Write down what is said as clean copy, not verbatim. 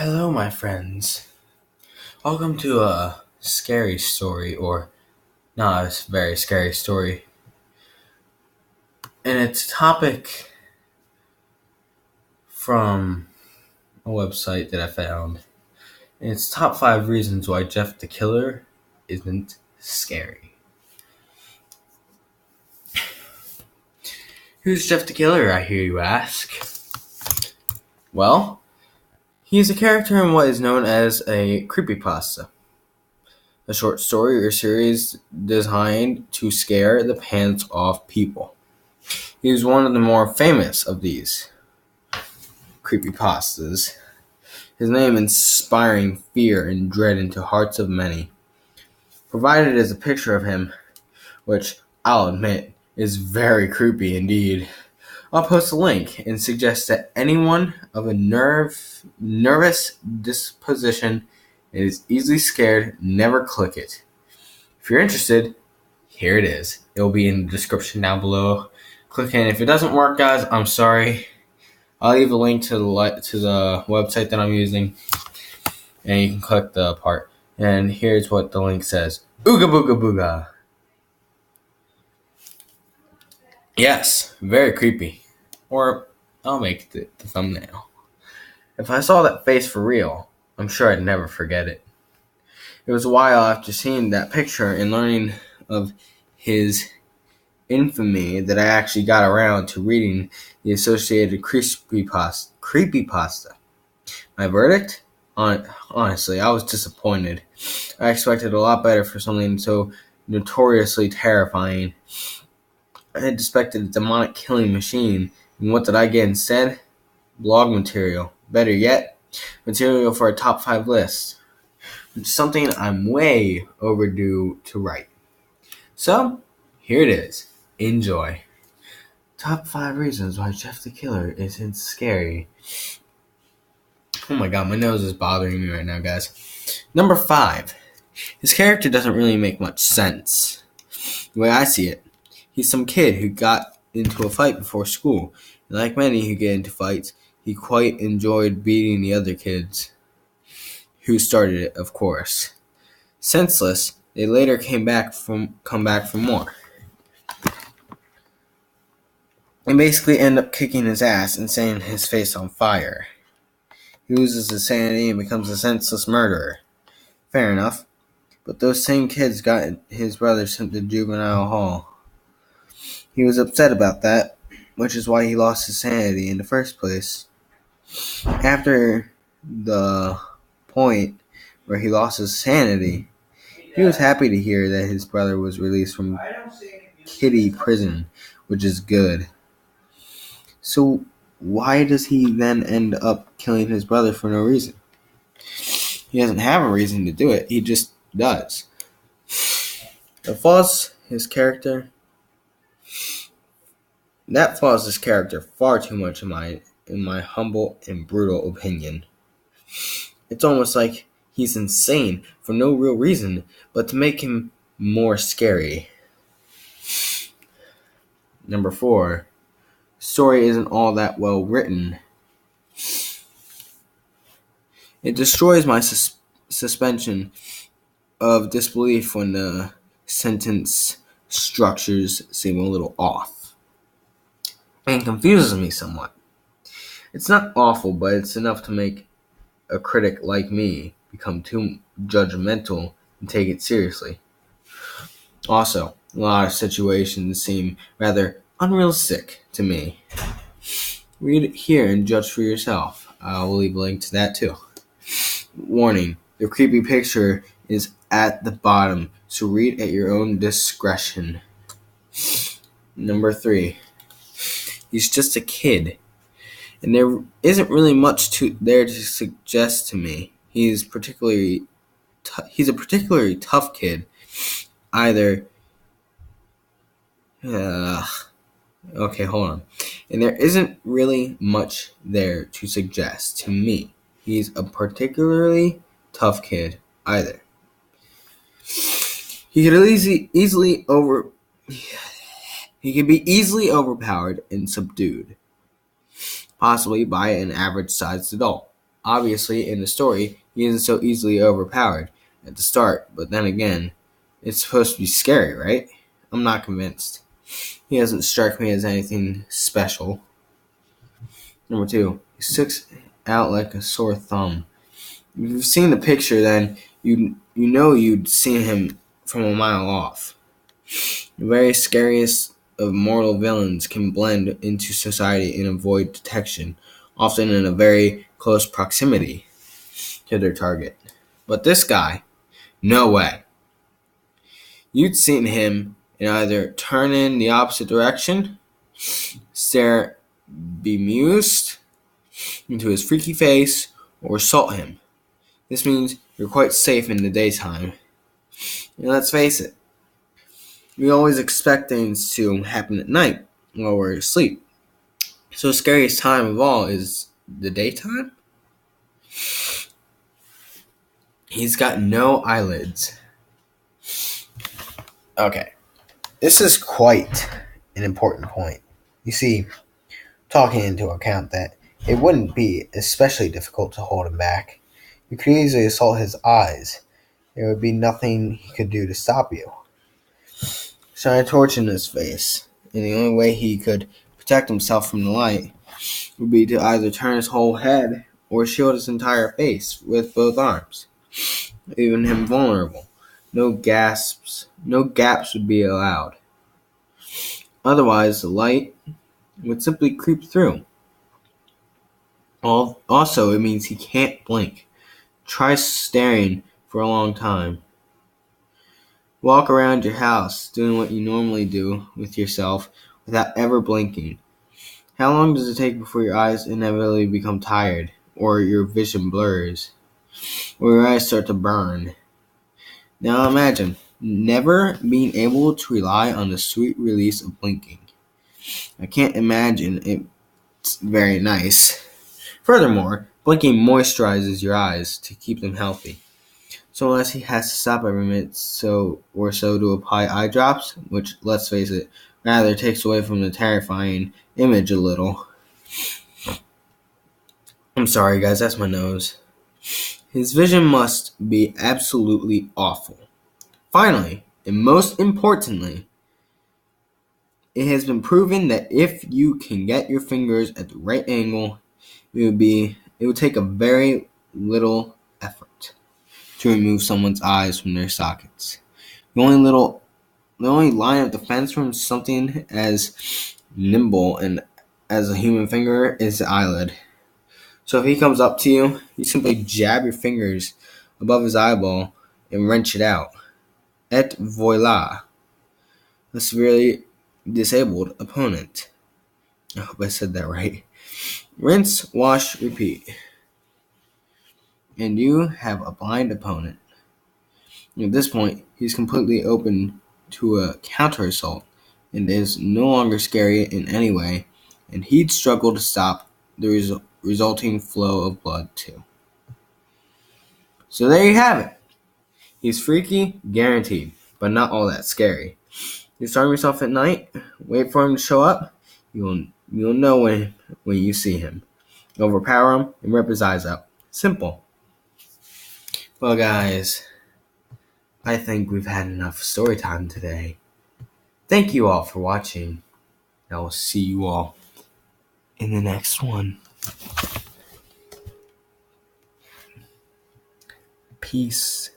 Hello, my friends. Welcome to a scary story, or not a very scary story. And it's a topic from a website that I found. And it's top 5 reasons why Jeff the Killer isn't scary. Who's Jeff the Killer, I hear you ask? Well, he is a character in what is known as a creepypasta, a short story or series designed to scare the pants off people. He is one of the more famous of these creepypastas, his name inspiring fear and dread into hearts of many. Provided is a picture of him, which I'll admit is very creepy indeed. I'll post a link and suggest that anyone of a nervous disposition and is easily scared, never click it. If you're interested, here it is. It will be in the description down below. Click in. If it doesn't work, guys, I'm sorry. I'll leave a link to the website that I'm using, and you can click the part. And here's what the link says. Ooga booga booga. Yes, very creepy. Or I'll make the thumbnail. If I saw that face for real, I'm sure I'd never forget it. It was a while after seeing that picture and learning of his infamy that I actually got around to reading the associated creepypasta. My verdict? Honestly, I was disappointed. I expected a lot better for something so notoriously terrifying. I had expected a demonic killing machine, and what did I get instead? Blog material. Better yet, material for a top 5 list. It's something I'm way overdue to write. So, here it is. Enjoy. Top 5 reasons why Jeff the Killer isn't scary. Oh my god, my nose is bothering me right now, guys. Number 5. His character doesn't really make much sense. The way I see it, he's some kid who got into a fight before school. And like many who get into fights, he quite enjoyed beating the other kids. Who started it, of course. Senseless, they later come back for more. And basically end up kicking his ass and setting his face on fire. He loses his sanity and becomes a senseless murderer. Fair enough. But those same kids got his brother sent to juvenile hall. He was upset about that, which is why he lost his sanity in the first place. After the point where he lost his sanity, he was happy to hear that his brother was released from kiddie prison, which is good. So why does he then end up killing his brother for no reason? He doesn't have a reason to do it. He just does. That flaws his character far too much in my humble and brutal opinion. It's almost like he's insane for no real reason, but to make him more scary. Number 4. Story isn't all that well written. It destroys my suspension of disbelief when the sentence structures seem a little off, and confuses me somewhat. It's not awful, but it's enough to make a critic like me become too judgmental and take it seriously. Also, a lot of situations seem rather unrealistic to me. Read it here and judge for yourself. I will leave a link to that too. Warning, the creepy picture is at the bottom, so read at your own discretion. Number 3. He's just a kid, and there isn't really much there to suggest to me. He's a particularly tough kid. Either okay, hold on. And there isn't really much there to suggest to me he's a particularly tough kid either. He could be easily overpowered and subdued, possibly by an average-sized adult. Obviously, in the story, he isn't so easily overpowered at the start, but then again, it's supposed to be scary, right? I'm not convinced. He doesn't strike me as anything special. Number 2, he sticks out like a sore thumb. If you've seen the picture, then you know you'd seen him from a mile off. The very scariest of mortal villains can blend into society and avoid detection, often in a very close proximity to their target. But this guy, no way. You'd seen him and either turn in the opposite direction, stare bemused into his freaky face, or assault him. This means you're quite safe in the daytime. And let's face it, we always expect things to happen at night while we're asleep. So the scariest time of all is the daytime? He's got no eyelids. Okay, this is quite an important point. You see, taking into account that it wouldn't be especially difficult to hold him back. You could easily assault his eyes. There would be nothing he could do to stop you. Shine a torch in his face, and the only way he could protect himself from the light would be to either turn his whole head or shield his entire face with both arms, leaving him vulnerable. No gaps would be allowed. Otherwise, the light would simply creep through. Also, it means he can't blink. Try staring for a long time. Walk around your house doing what you normally do with yourself without ever blinking. How long does it take before your eyes inevitably become tired, or your vision blurs, or your eyes start to burn? Now imagine never being able to rely on the sweet release of blinking. I can't imagine it's very nice. Furthermore, blinking moisturizes your eyes to keep them healthy. So unless he has to stop every minute or so to apply eye drops, which, let's face it, rather takes away from the terrifying image a little. I'm sorry guys, that's my nose. His vision must be absolutely awful. Finally, and most importantly, it has been proven that if you can get your fingers at the right angle, it would take a very little effort to remove someone's eyes from their sockets. The only line of defense from something as nimble and as a human finger is the eyelid. So if he comes up to you, you simply jab your fingers above his eyeball and wrench it out. Et voila, a severely disabled opponent. I hope I said that right. Rinse, wash, repeat. And you have a blind opponent. At this point, he's completely open to a counter-assault and is no longer scary in any way, and he'd struggle to stop the resulting flow of blood too. So there you have it. He's freaky, guaranteed, but not all that scary. You starve yourself at night, wait for him to show up, you'll know when you see him. Overpower him and rip his eyes out. Simple. Well guys, I think we've had enough story time today. Thank you all for watching. I will see you all in the next one. Peace.